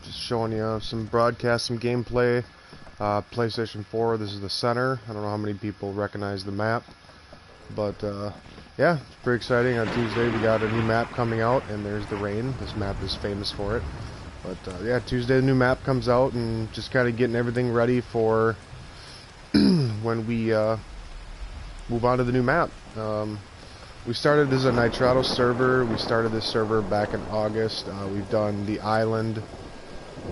Just showing you some broadcast, some gameplay. PlayStation 4, this is the center. I don't know how many people recognize the map. But, yeah, it's pretty exciting. On Tuesday, we got a new map coming out, and there's the rain. This map is famous for it. But, yeah, Tuesday, the new map comes out, and just kind of getting everything ready for when we move on to the new map. We started this as a Nitrado server. We started this server back in August. We've done the island.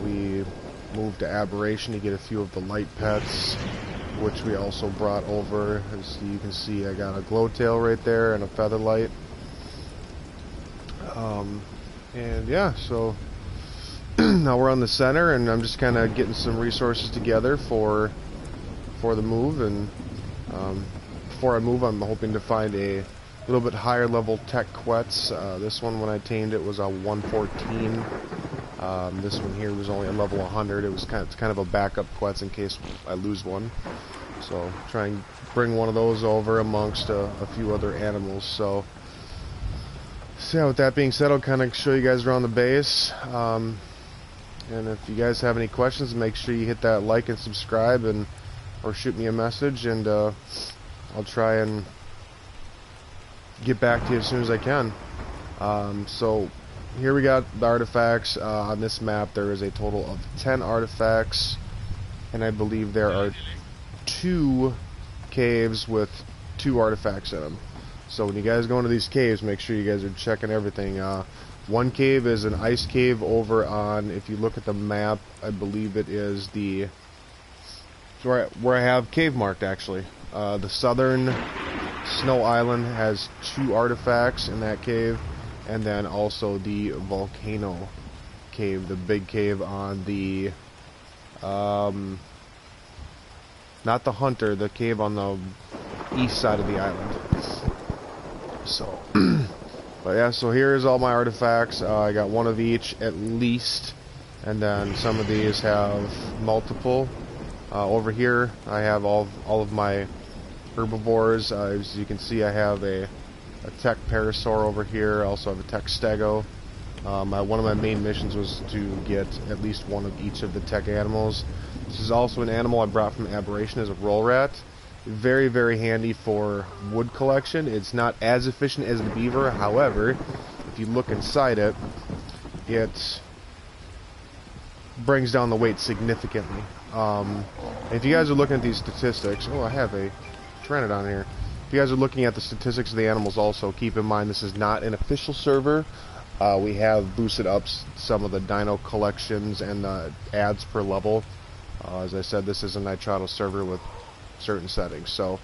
We moved to Aberration to get a few of the light pets, which we also brought over. As you can see, I got a glowtail right there and a featherlight. And yeah, so now we're on the center, and I'm just kind of getting some resources together for the move. And before I move, I'm hoping to find a little bit higher level tech quets. This one, when I tamed it, was a 114. This one here was only a level 100. It's kind of a backup quets in case I lose one. So try and bring one of those over amongst a few other animals. So yeah, with that being said, I'll kind of show you guys around the base. And if you guys have any questions, make sure you hit that like and subscribe, or shoot me a message, and I'll try and get back to you as soon as I can. So here we got the artifacts. On this map there is a total of 10 artifacts, and I believe there are 2 caves with 2 artifacts in them. So when you guys go into these caves, make sure you guys are checking everything. One cave is an ice cave over on, if you look at the map, I believe it is the where I have cave marked, actually. The southern Snow Island has 2 artifacts in that cave, and then also the Volcano Cave, the big cave on the not the Hunter, the cave on the east side of the island. So but yeah, so here's all my artifacts. I got one of each at least, and then some of these have multiple. Over here I have all of my herbivores. As you can see, I have a tech parasaur over here. I also have a tech stego. One of my main missions was to get at least one of each of the tech animals. This is also an animal I brought from Aberration as a roll rat. Very, very handy for wood collection. It's not as efficient as the beaver. However, if you look inside it, it brings down the weight significantly. If you guys are looking at these statistics, I have a Pteranodon here. If you guys are looking at the statistics of the animals, also keep in mind this is not an official server. We have boosted up some of the dino collections and the ads per level. As I said, this is a Nitrado server with certain settings. So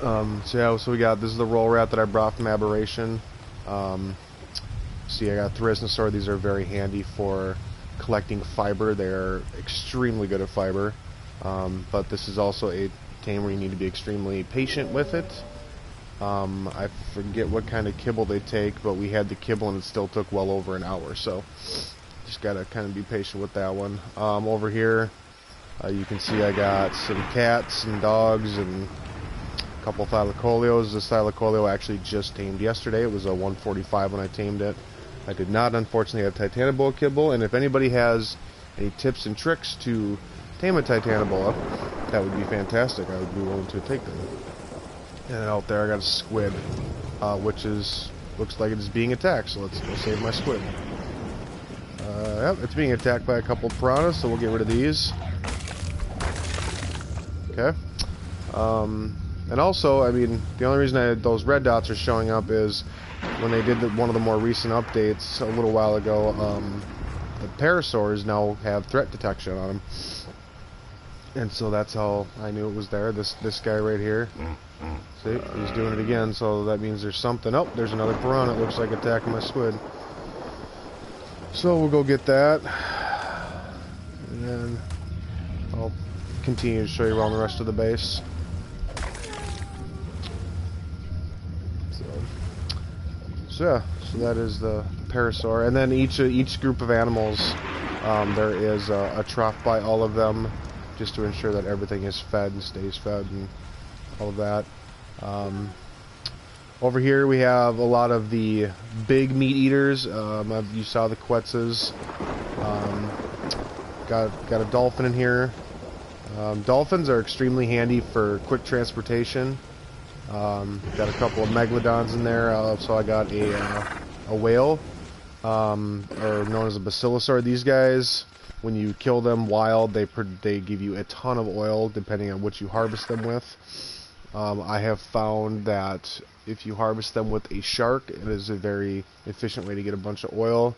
yeah, so we got, this is the roll rat that I brought from Aberration. See, I got Thrysnosaur. These are very handy for collecting fiber. They're extremely good at fiber. But this is also a tame where you need to be extremely patient with it. I forget what kind of kibble they take, but we had the kibble and it still took well over an hour, so just gotta kind of be patient with that one. Over here you can see I got some cats and dogs and a couple Thylacoleos. This Thylacoleo I actually just tamed yesterday. It was a 145 when I tamed it. I did not, unfortunately, have Titanoboa kibble, and if anybody has any tips and tricks to tame a Titanoboa, that would be fantastic. I would be willing to take them. And out there I got a squid, which looks like it is being attacked, so let's go save my squid. Yep, it's being attacked by a couple of piranhas, so we'll get rid of these. Okay. And also, I mean, the only reason those red dots are showing up is when they did one of the more recent updates a little while ago, the parasaurs now have threat detection on them. And so that's how I knew it was there. This guy right here. See, he's doing it again, so that means there's something. Oh, there's another piranha, it looks like, attacking my squid. So we'll go get that. And then I'll continue to show you around the rest of the base. So yeah, so that is the parasaur. And then each group of animals, there is a trough by all of them, just to ensure that everything is fed and stays fed and all of that. Over here we have a lot of the big meat eaters. You saw the Quetzes. Um, got a dolphin in here. Dolphins are extremely handy for quick transportation. Got a couple of megalodons in there. So I got a whale, or known as a basilosaur. These guys, when you kill them wild, they give you a ton of oil depending on what you harvest them with. I have found that if you harvest them with a shark, it is a very efficient way to get a bunch of oil.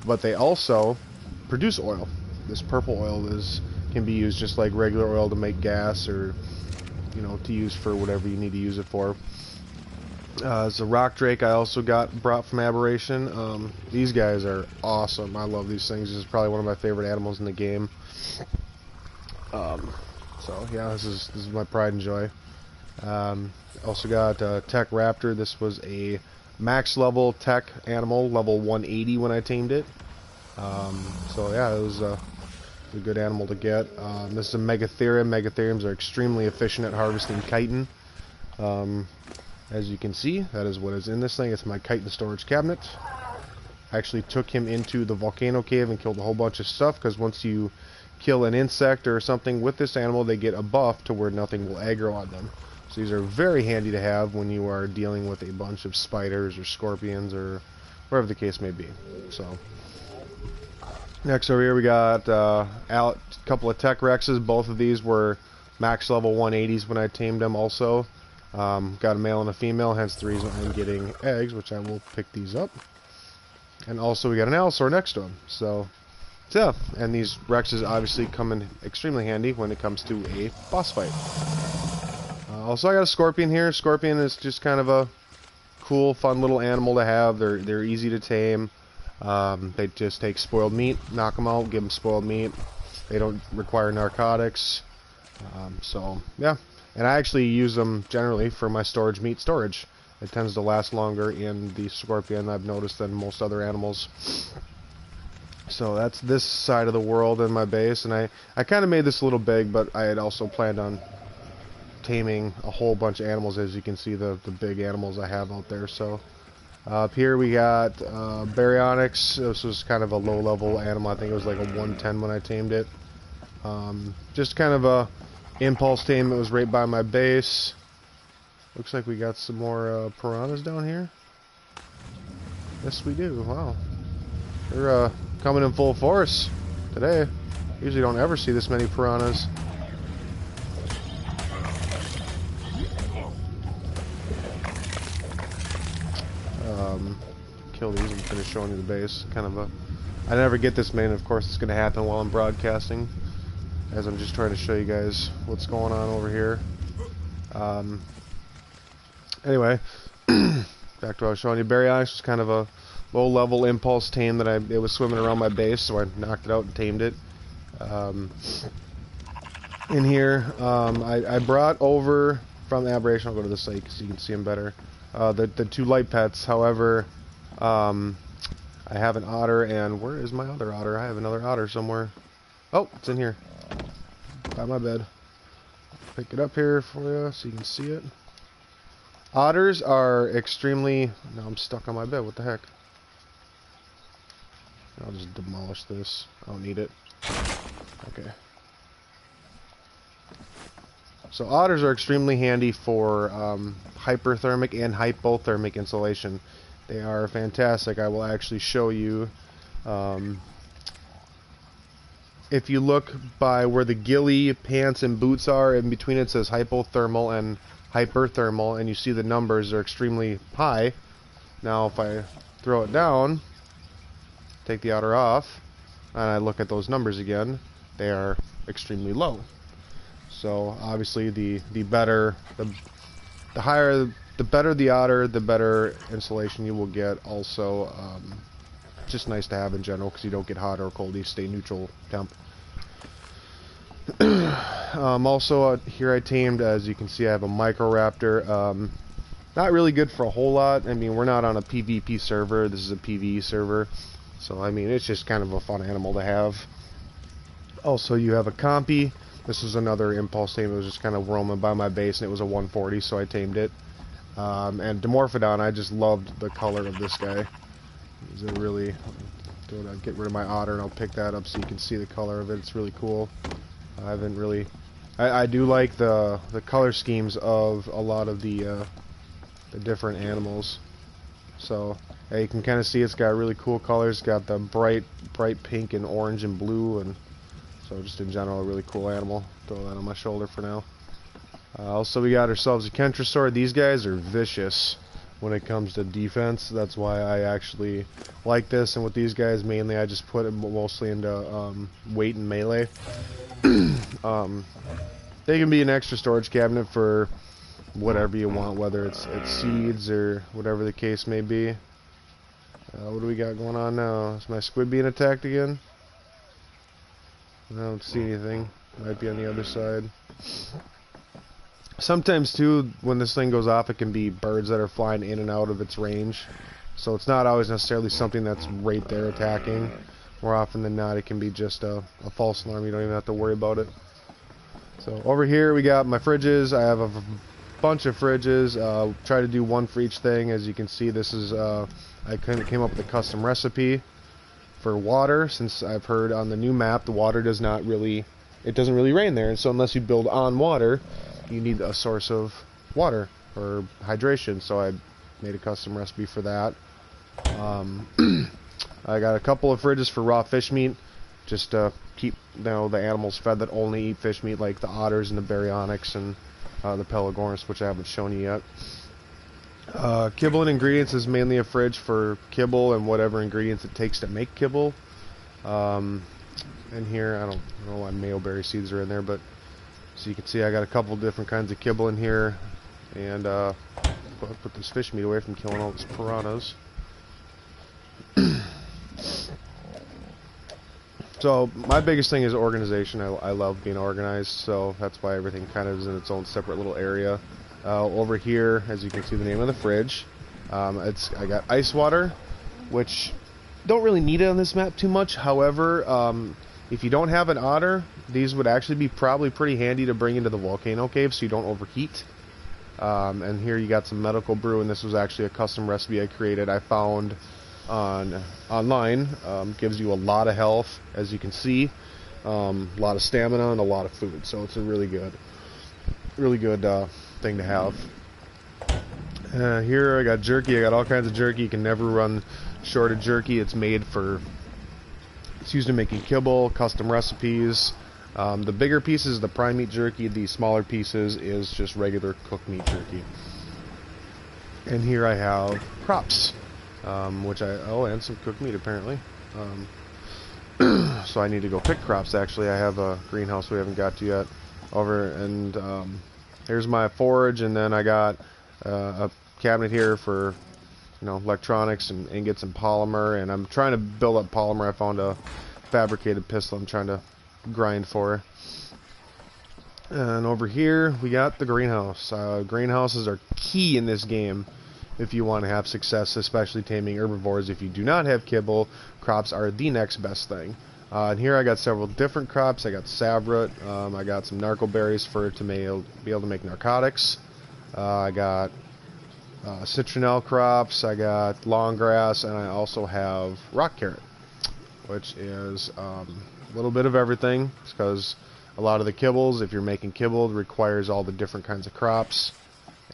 But they also produce oil. This purple oil can be used just like regular oil to make gas, or to use for whatever you need to use it for. As a rock drake, I also brought from Aberration. These guys are awesome. I love these things. This is probably one of my favorite animals in the game. So yeah, this is my pride and joy. Also got Tech Raptor. This was a max level tech animal, level 180 when I tamed it. So yeah, it was a good animal to get. This is a Megatherium. Megatheriums are extremely efficient at harvesting chitin. As you can see, that is what is in this thing. It's my chitin storage cabinet. I actually took him into the volcano cave and killed a whole bunch of stuff, because once you kill an insect or something with this animal, they get a buff to where nothing will aggro on them. So these are very handy to have when you are dealing with a bunch of spiders or scorpions or whatever the case may be. So next over here we got a couple of Tech Rexes. Both of these were max level 180s when I tamed them also. Got a male and a female, hence the reason I'm getting eggs, which I will pick these up. And also we got an Allosaur next to them. So yeah, and these Rexes obviously come in extremely handy when it comes to a boss fight. Also I got a Scorpion here. Scorpion is just kind of a cool, fun little animal to have. They're easy to tame. They just take spoiled meat, knock them out, give them spoiled meat. They don't require narcotics. So yeah, and I actually use them generally for my storage meat storage. It tends to last longer in the Scorpion, I've noticed, than most other animals. So that's this side of the world in my base, and I kind of made this a little big, but I had also planned on taming a whole bunch of animals. As you can see, the big animals I have out there. So up here we got Baryonyx. This was kind of a low-level animal. I think it was like a 110 when I tamed it. Just kind of a impulse tame. It was right by my base. Looks like we got some more piranhas down here. Yes, we do. Wow. They're coming in full force today. Usually don't ever see this many piranhas. Kill these and finish showing you the base. Kind of I never get this many, and of course it's going to happen while I'm broadcasting, as I'm just trying to show you guys what's going on over here. Anyway, back to what I was showing you. Baryonyx was kind of a low-level impulse tame that it was swimming around my base, so I knocked it out and tamed it. In here, I brought over from the Aberration. I'll go to the site so you can see them better. The two light pets. However, I have an otter, and where is my other otter? I have another otter somewhere. Oh, it's in here by my bed. Pick it up here for you so you can see it. Otters are extremely... Now I'm stuck on my bed. What the heck? I'll just demolish this. I don't need it. Okay. So otters are extremely handy for hyperthermic and hypothermic insulation. They are fantastic. I will actually show you. If you look by where the ghillie, pants, and boots are, in between it says hypothermal and hyperthermal, and you see the numbers are extremely high. Now if I throw it down, take the otter off, and I look at those numbers again, they are extremely low. So obviously the better the otter, the better insulation you will get. Also, just nice to have in general, because you don't get hot or cold, you stay neutral temp. Also here I tamed, as you can see, I have a Microraptor. Not really good for a whole lot. I mean, we're not on a PvP server, this is a PvE server, so I mean it's just kind of a fun animal to have. Also you have a Compy. This is another impulse tame. It was just kind of roaming by my base, and it was a 140, so I tamed it. And Dimorphodon, I just loved the color of this guy. He's a really get rid of my otter, and I'll pick that up so you can see the color of it. It's really cool. I haven't really... I do like the color schemes of a lot of the different animals. So yeah, you can kind of see it's got really cool colors. It's got the bright pink and orange and blue, and so just in general a really cool animal. Throw that on my shoulder for now. Also, we got ourselves a Kentrosaur. These guys are vicious when it comes to defense. That's why I actually like this. And with these guys, mainly I just put it mostly into weight and melee. They can be an extra storage cabinet for whatever you want, whether it's seeds or whatever the case may be. What do we got going on now? Is my squid being attacked again? I don't see anything. Might be on the other side. Sometimes too, when this thing goes off, it can be birds that are flying in and out of its range. So it's not always necessarily something that's right there attacking. More often than not, it can be just a false alarm. You don't even have to worry about it. So over here we got my fridges. I have a bunch of fridges. Try to do one for each thing. As you can see, this is I came up with a custom recipe for water, since I've heard on the new map the water doesn't really rain there, and so unless you build on water, you need a source of water or hydration. So I made a custom recipe for that. I got a couple of fridges for raw fish meat, just to keep the animals fed that only eat fish meat, like the otters and the baryonyx and the pelagornis, which I haven't shown you yet. Kibble and ingredients is mainly a fridge for kibble and whatever ingredients it takes to make kibble. In here, I don't know why mayoberry seeds are in there, but so you can see I got a couple different kinds of kibble in here, and put this fish meat away from killing all these piranhas. So my biggest thing is organization. I love being organized, so that's why everything kind of is in its own separate little area. Over here, as you can see, the name of the fridge. I got ice water, which don't really need it on this map too much. However, if you don't have an otter, these would actually be probably pretty handy to bring into the volcano cave so you don't overheat. And here you got some medical brew, and this was actually a custom recipe I created. I found online. Gives you a lot of health, as you can see, a lot of stamina and a lot of food. So it's a really good thing to have. Here I got jerky. I got all kinds of jerky. You can never run short of jerky. It's used in making kibble, custom recipes. The bigger pieces, the prime meat jerky. The smaller pieces is just regular cooked meat jerky. And here I have crops, and some cooked meat apparently. So I need to go pick crops. Actually, I have a greenhouse we haven't got to yet. Here's my forage, and then I got a cabinet here for electronics and ingots and polymer, and I'm trying to build up polymer. I found a fabricated pistol I'm trying to grind for. And over here we got the greenhouse. Greenhouses are key in this game if you want to have success, especially taming herbivores. If you do not have kibble, crops are the next best thing. And here I got several different crops. I got saveroot. I got some narcoberries to be able to make narcotics. I got citronelle crops. I got long grass, and I also have rock carrot, which is a little bit of everything, because a lot of the kibbles, if you're making kibble, requires all the different kinds of crops,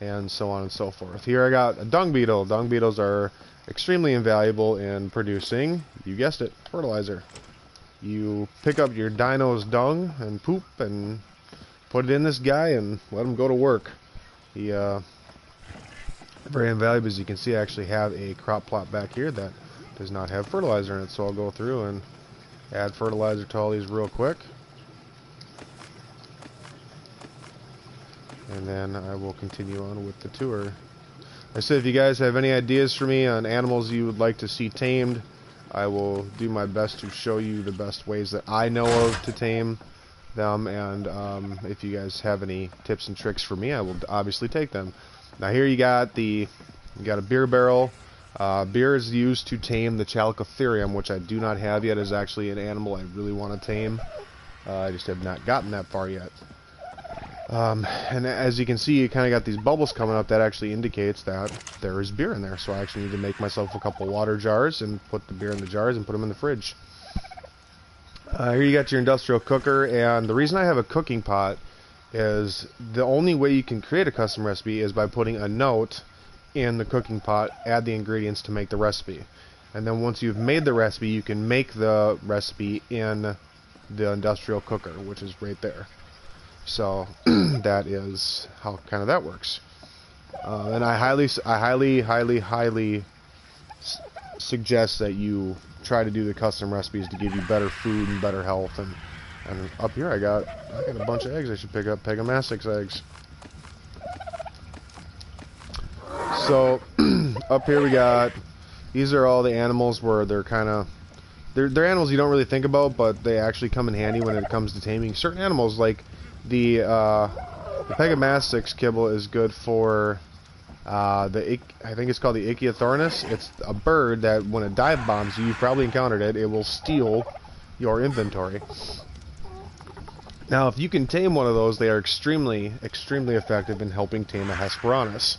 and so on and so forth. Here I got a dung beetle. Dung beetles are extremely invaluable in producing, you guessed it, fertilizer. You pick up your dino's dung and poop and put it in this guy and let him go to work. He very invaluable. As you can see, I actually have a crop plot back here that does not have fertilizer in it, so I'll go through and add fertilizer to all these real quick. And then I will continue on with the tour. Like I said, if you guys have any ideas for me on animals you would like to see tamed, I will do my best to show you the best ways that I know of to tame them. And if you guys have any tips and tricks for me, I will obviously take them. Now here you got a beer barrel. Beer is used to tame the Chalicotherium, which I do not have yet. Is actually an animal I really want to tame. I just have not gotten that far yet. And as you can see, you kind of got these bubbles coming up. That actually indicates that there is beer in there. So I actually need to make myself a couple water jars and put the beer in the jars and put them in the fridge. Here you got your industrial cooker, and the reason I have a cooking pot is the only way you can create a custom recipe is by putting a note in the cooking pot, add the ingredients to make the recipe. And then once you've made the recipe, you can make the recipe in the industrial cooker, which is right there. So that is how kind of that works. And I highly suggest that you try to do the custom recipes to give you better food and better health. And up here I got a bunch of eggs I should pick up, Pegomastix eggs. So up here we got, these are all the animals where they're kind of, they're animals you don't really think about, but they actually come in handy when it comes to taming certain animals. Like the Pegomastix kibble is good for I think it's called the Ichthyornis. It's a bird that when it dive bombs you, you've probably encountered it, it will steal your inventory. Now if you can tame one of those, they are extremely effective in helping tame a Hesperornis.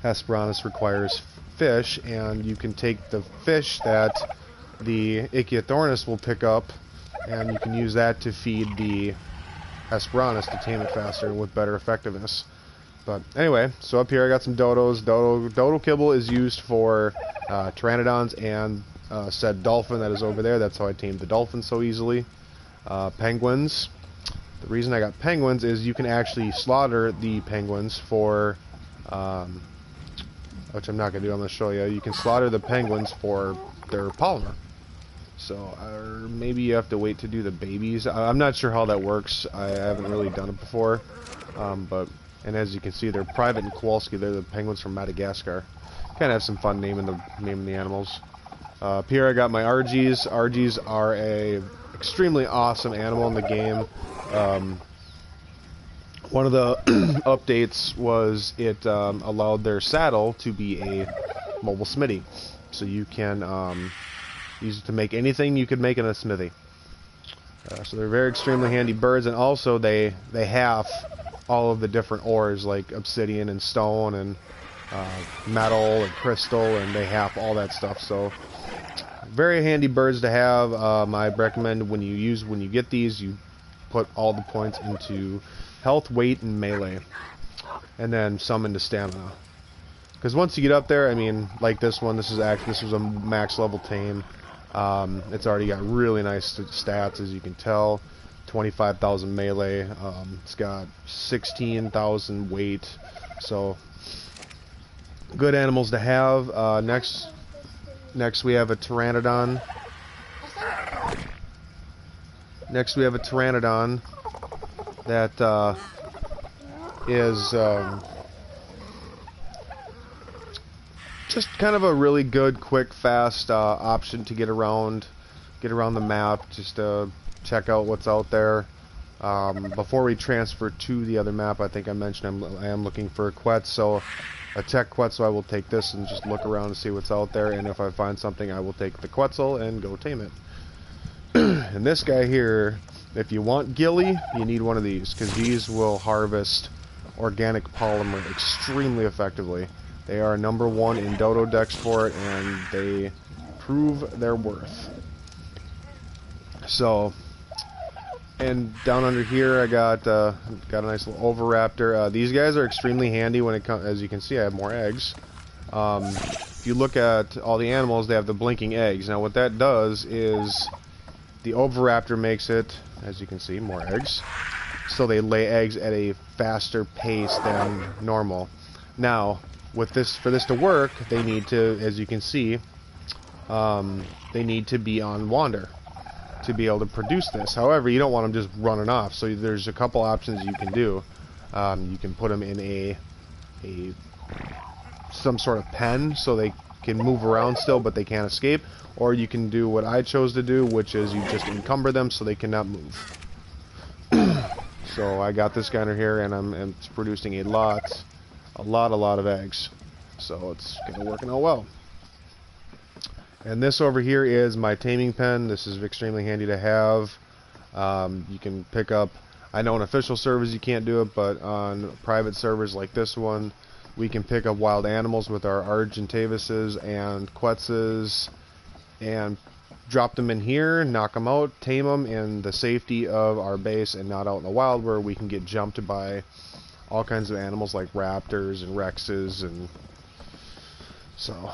Hesperornis requires fish, and you can take the fish that the Ichthyornis will pick up, and you can use that to feed the Hesperornis to tame it faster and with better effectiveness. But anyway, so up here I got some dodos. Dodo kibble is used for pteranodons and said dolphin that is over there. That's how I tamed the dolphin so easily. Penguins. The reason I got penguins is you can actually slaughter the penguins for, which I'm not going to do, I'm going to show you. You can slaughter the penguins for their polymer. So, or maybe you have to wait to do the babies. I'm not sure how that works. I haven't really done it before. And as you can see, they're Private and Kowalski. They're the penguins from Madagascar. Kind of have some fun naming the animals. Up here I got my Argies. Argies are a extremely awesome animal in the game. One of the updates was it allowed their saddle to be a mobile smithy. So you can use it to make anything you could make in a smithy. So they're very extremely handy birds, and also they have all of the different ores like obsidian and stone and metal and crystal, and they have all that stuff. So very handy birds to have. I recommend when you get these, you put all the points into health, weight, and melee, and then some into stamina. Because once you get up there, I mean, like this one, this was a max level tame. It's already got really nice stats, as you can tell. 25,000 melee. It's got 16,000 weight. So good animals to have. Next we have a pteranodon. Next we have a pteranodon that is just kind of a really good, quick, fast option to get around the map, just to check out what's out there. Before we transfer to the other map, I think I mentioned I am looking for a Quetzal, a tech Quetzal. I will take this and just look around and see what's out there, and if I find something, I will take the Quetzal and go tame it. And this guy here, if you want ghillie, you need one of these, because these will harvest organic polymer extremely effectively. They are #1 in Dodo decks for it, and they prove their worth. So, and down under here I got a nice little Oviraptor. These guys are extremely handy when it comes. As you can see, I have more eggs. If you look at all the animals, they have the blinking eggs. Now what that does is the Oviraptor makes it, as you can see, more eggs. So they lay eggs at a faster pace than normal. Now, for this to work, they need to, as you can see, they need to be on wander to be able to produce this. However, you don't want them just running off. So there's a couple options you can do. You can put them in some sort of pen so they can move around still, but they can't escape. Or you can do what I chose to do, which is you just encumber them so they cannot move. So I got this guy under here, and it's producing a lot of eggs. So it's gonna work out well. And this over here is my taming pen. This is extremely handy to have. You can pick up I know on official servers you can't do it, but on private servers like this one, we can pick up wild animals with our Argentavises and Quetzes and drop them in here, knock them out, tame them in the safety of our base and not out in the wild where we can get jumped by all kinds of animals like raptors and rexes. And so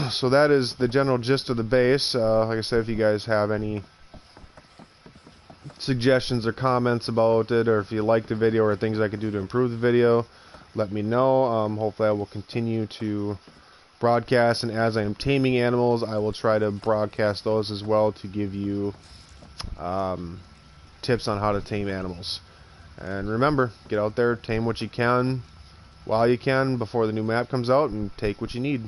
so that is the general gist of the base. Like I said, if you guys have any suggestions or comments about it, or if you like the video or things I could do to improve the video, let me know. Hopefully I will continue to broadcast, and as I am taming animals, I will try to broadcast those as well to give you tips on how to tame animals. And remember, get out there, tame what you can while you can before the new map comes out, and take what you need.